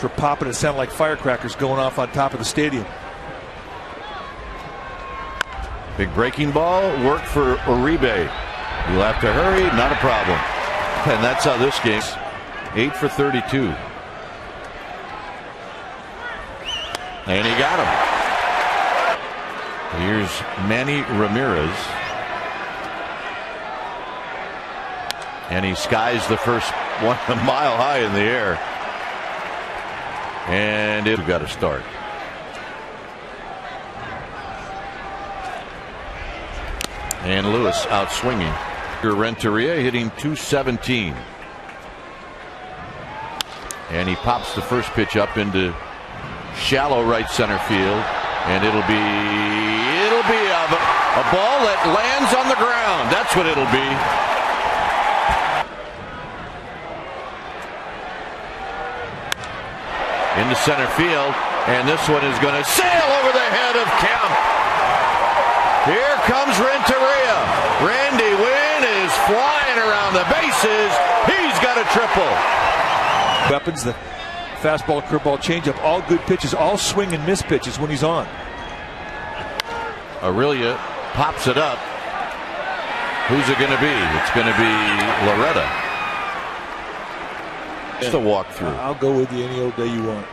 were popping. It sounded like firecrackers going off on top of the stadium. Big breaking ball worked for Uribe. You'll have to hurry, not a problem. And that's how this game's 8 for 32. And he got him. Here's Manny Ramirez. And he skies the first one a mile high in the air. And it got to start. And Lewis out swinging. Renteria hitting .217. And he pops the first pitch up into shallow right center field. And it'll be a ball that lands on the ground. That's what it'll be. Into center field, and this one is going to sail over the head of Kemp. Here comes Renteria. Randy Wynn is flying around the bases. He's got a triple. Weapons, the fastball, curveball, changeup, all good pitches, all swing and miss pitches when he's on. Aurelia pops it up. Who's it going to be? It's going to be Loretta. Just a walkthrough. I'll go with you any old day you want.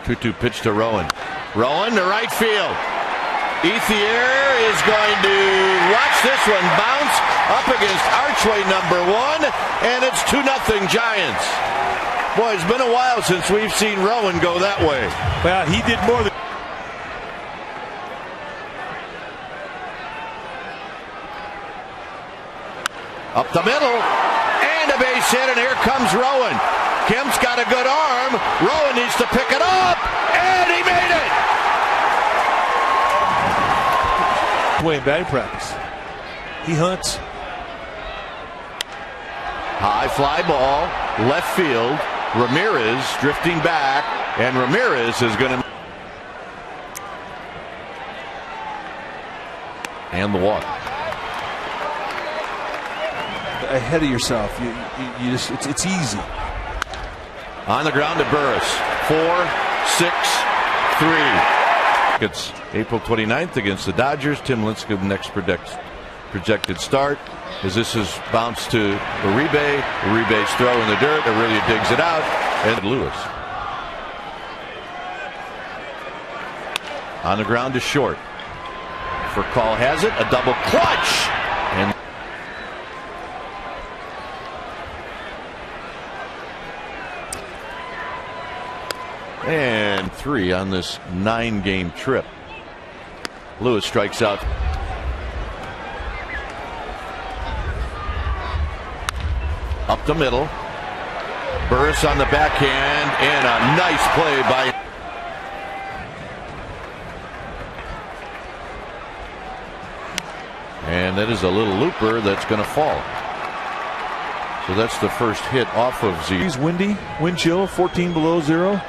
2-2 pitch to Rowan. Rowan to right field. Ethier is going to watch this one bounce up against archway #1, and it's 2-0 Giants. Boy, it's been a while since we've seen Rowan go that way. Well, he did more than. Up the middle, and a base hit, and here comes Rowan. Kemp's got a good arm. Rowan needs to pick it up, and he made it. Way in batting practice. He hunts. High fly ball, left field. Ramirez drifting back, and Ramirez is going to. And the walk. Ahead of yourself. You just, it's easy. On the ground to Burris. 4, 6, 3. It's April 29th against the Dodgers. Tim Lincecum next projected start. As this is bounced to Uribe. Uribe's throw in the dirt. Aurelia digs it out. And Lewis. On the ground to short. For call has it. A double clutch. And and 3 on this 9-game trip. Lewis strikes out. Up the middle. Burris on the backhand, and a nice play by. And that is a little looper that's going to fall. So that's the first hit off of Z. He's windy, wind chill, 14 below zero.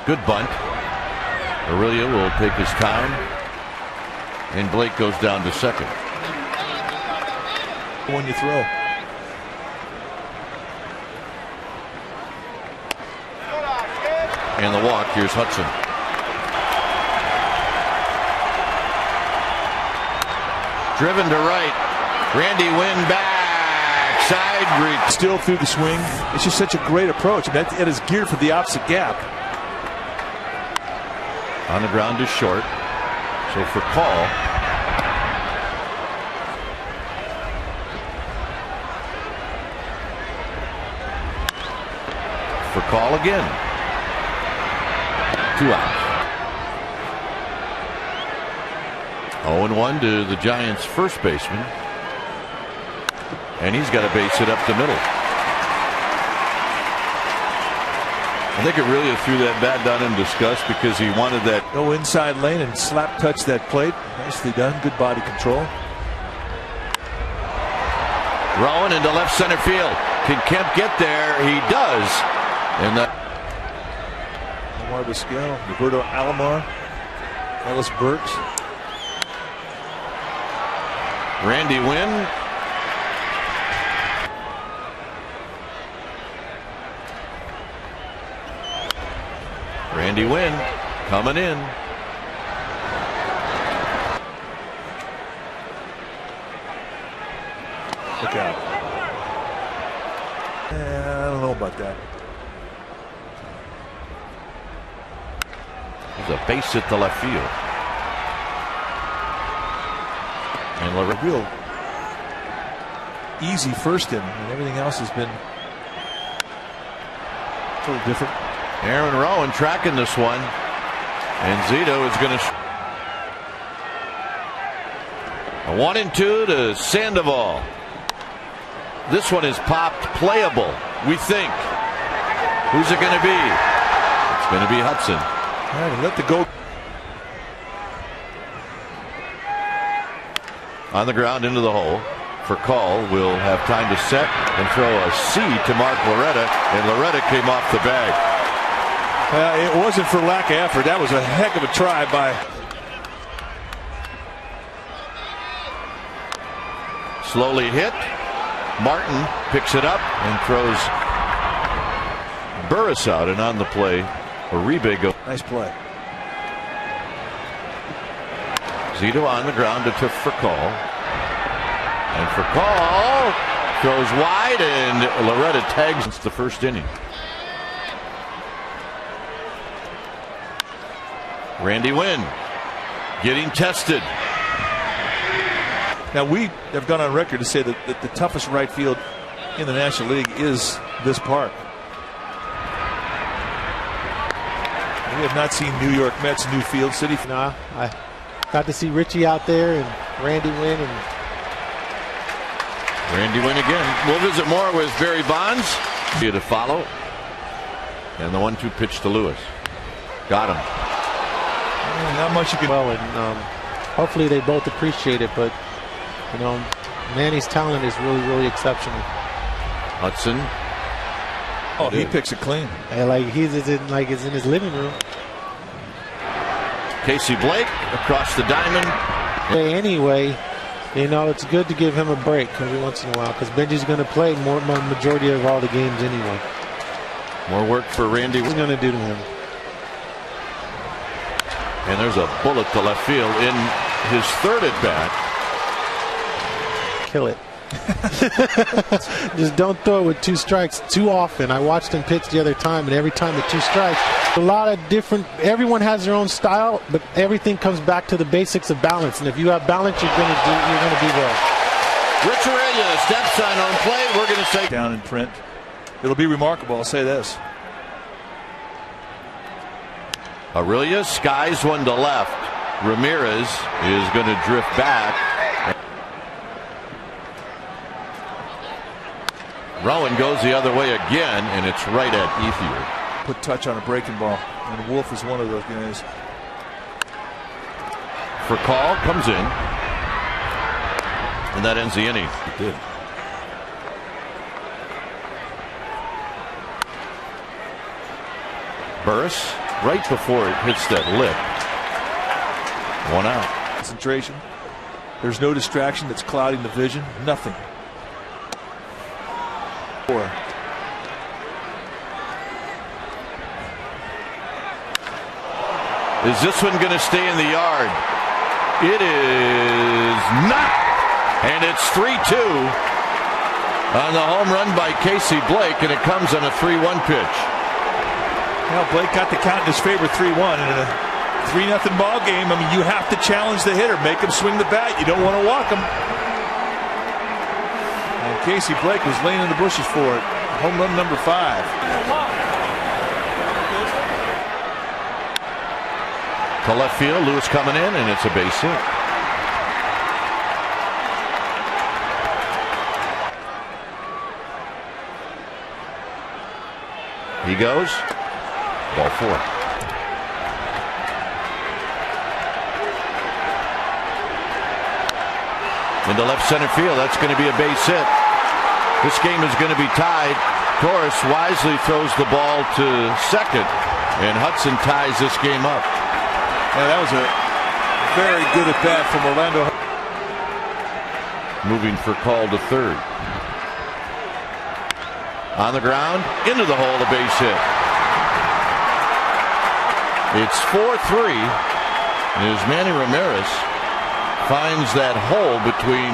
Good bunt. Aurelia will take his time. And Blake goes down to second. When you throw. And the walk. Here's Hudson. Driven to right. Randy Wynn back. Side reach. Still through the swing. It's just such a great approach. That is geared for the opposite gap. On the ground is short. So for call. For call again. 2 outs. 0-1 to the Giants' first baseman. And he's got a base hit up the middle. I think Aurelia threw that bat down in disgust because he wanted that. Go inside lane and slap touch that plate. Nicely done. Good body control. Rowan into left center field. Can Kemp get there? He does. And that. Omar Vizquel, Roberto Alomar, Ellis Burks. Randy Wynn. Randy Wynn coming in. Look out. I don't know about that. There's a base hit to left field. And a real easy first inning, and everything else has been totally different. Aaron Rowan tracking this one, and Zito is going to. A 1-2 to Sandoval. This one is popped, playable, we think. Who's it going to be? It's going to be Hudson. All right, let the go. On the ground into the hole. For Call, will have time to set and throw a C to Mark Loretta, and Loretta came off the bag. It wasn't for lack of effort. That was a heck of a try by. Slowly hit. Martin picks it up and throws Burris out, and on the play, Uribe goes. Nice play. Zito on the ground to Furcal. And Furcal throws wide, and Loretta tags since the first inning. Randy Wynn getting tested. Now, we have gone on record to say that the toughest right field in the National League is this park. We have not seen New York Mets new field city. Nah, I got to see Richie out there and Randy Wynn. Randy Wynn again. We'll visit more with Barry Bonds. Here to follow. And the 1-2 pitch to Lewis. Got him. Not much you can. Well, and hopefully they both appreciate it, but you know, Manny's talent is really, really exceptional. Hudson. Oh, he picks it clean. And like it's in his living room. Casey Blake across the diamond. Anyway, you know, it's good to give him a break every once in a while because Benji's going to play more majority of all the games anyway. More work for Randy. What's going to do to him? And there's a bullet to left field in his third at bat. Kill it. Just don't throw it with 2 strikes too often. I watched him pitch the other time, and every time with 2 strikes, a lot of different. Everyone has their own style, but everything comes back to the basics of balance. And if you have balance, you're going to be well. Rich Aurelia steps on home plate. We're going to say down in print. It'll be remarkable. I'll say this. Aurelia skies one to left. Ramirez is going to drift back. Rowan goes the other way again, and it's right at Ethier. Put touch on a breaking ball, and Wolf is one of those guys. Furcal comes in, and that ends the inning. It did. Burris, right before it hits that lip. 1 out. Concentration. There's no distraction that's clouding the vision. Nothing. 4. Is this one going to stay in the yard? It is not. And it's 3-2 on the home run by Casey Blake, and it comes on a 3-1 pitch. Well, Blake got the count in his favor, 3-1, and in a 3-0 ball game. I mean, you have to challenge the hitter, make him swing the bat. You don't want to walk him. And Casey Blake was laying in the bushes for it. Home run number 5. To left field, Lewis coming in, and it's a base hit. He goes. Ball 4. Into left center field. That's going to be a base hit. This game is going to be tied. Torres wisely throws the ball to second, and Hudson ties this game up. Yeah, that was a very good at bat from Orlando. Moving for call to third. On the ground, into the hole, a base hit. It's 4-3 as Manny Ramirez finds that hole between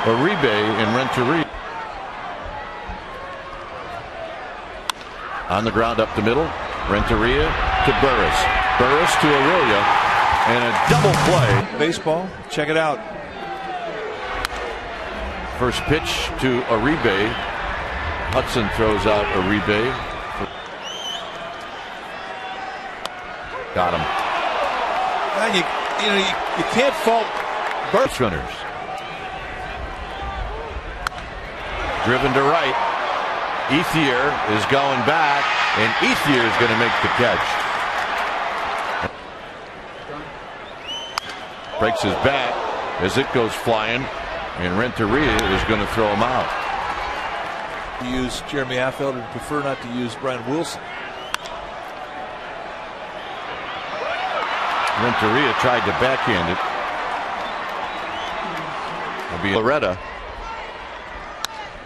Uribe and Renteria. On the ground up the middle, Renteria to Burris. Burris to Aurelia, and a double play. Baseball, check it out. First pitch to Uribe. Hudson throws out Uribe. Got him. And you can't fault Burris runners. Driven to right. Ethier is going back, and Ethier is going to make the catch. Breaks his bat as it goes flying, and Renteria is going to throw him out. You use Jeremy Affeldt and prefer not to use Brian Wilson. Renteria tried to backhand it. It'll be Loretta.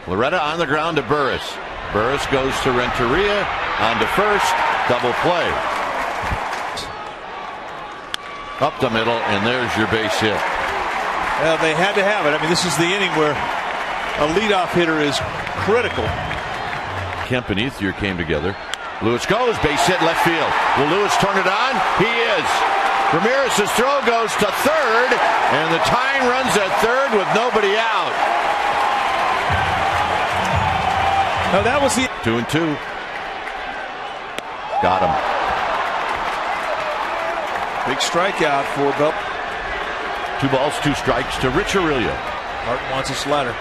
Loretta on the ground to Burris. Burris goes to Renteria on to first. Double play. Up the middle, and there's your base hit. Well, they had to have it. I mean, this is the inning where a leadoff hitter is critical. Kemp and Ethier came together. Lewis goes, base hit left field. Will Lewis turn it on? He is. Ramirez's throw goes to third, and the tying runs at third with nobody out. Now that was the 2-2. Got him. Big strikeout for Bell. 2 balls, 2 strikes to Rich Aurelia. Martin wants a slider.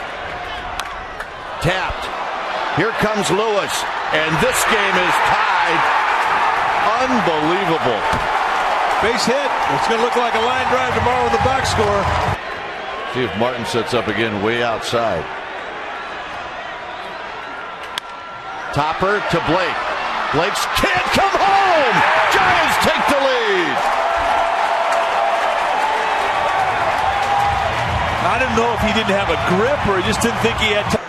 Tapped. Here comes Lewis, and this game is tied. Unbelievable. Base hit. It's going to look like a line drive tomorrow with the box score. See if Martin sets up again way outside. Topper to Blake. Blake's can't come home. Giants take the lead. I didn't know if he didn't have a grip or he just didn't think he had time.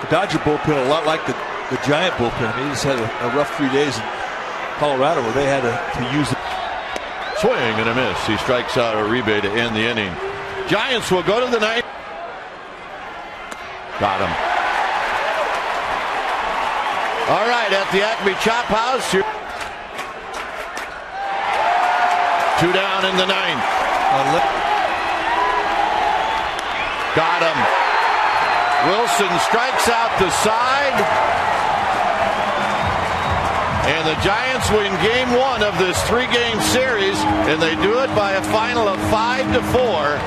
The Dodger bullpen a lot like the Giant bullpen. I mean, he just had a rough 3 days in Colorado where they had to use it. Swing and a miss. He strikes out Uribe to end the inning. Giants will go to the ninth. Got him. All right, at the Acme Chop House. 2 down in the ninth. Got him. Wilson strikes out the side. And the Giants win game 1 of this 3-game series, and they do it by a final of 5-4.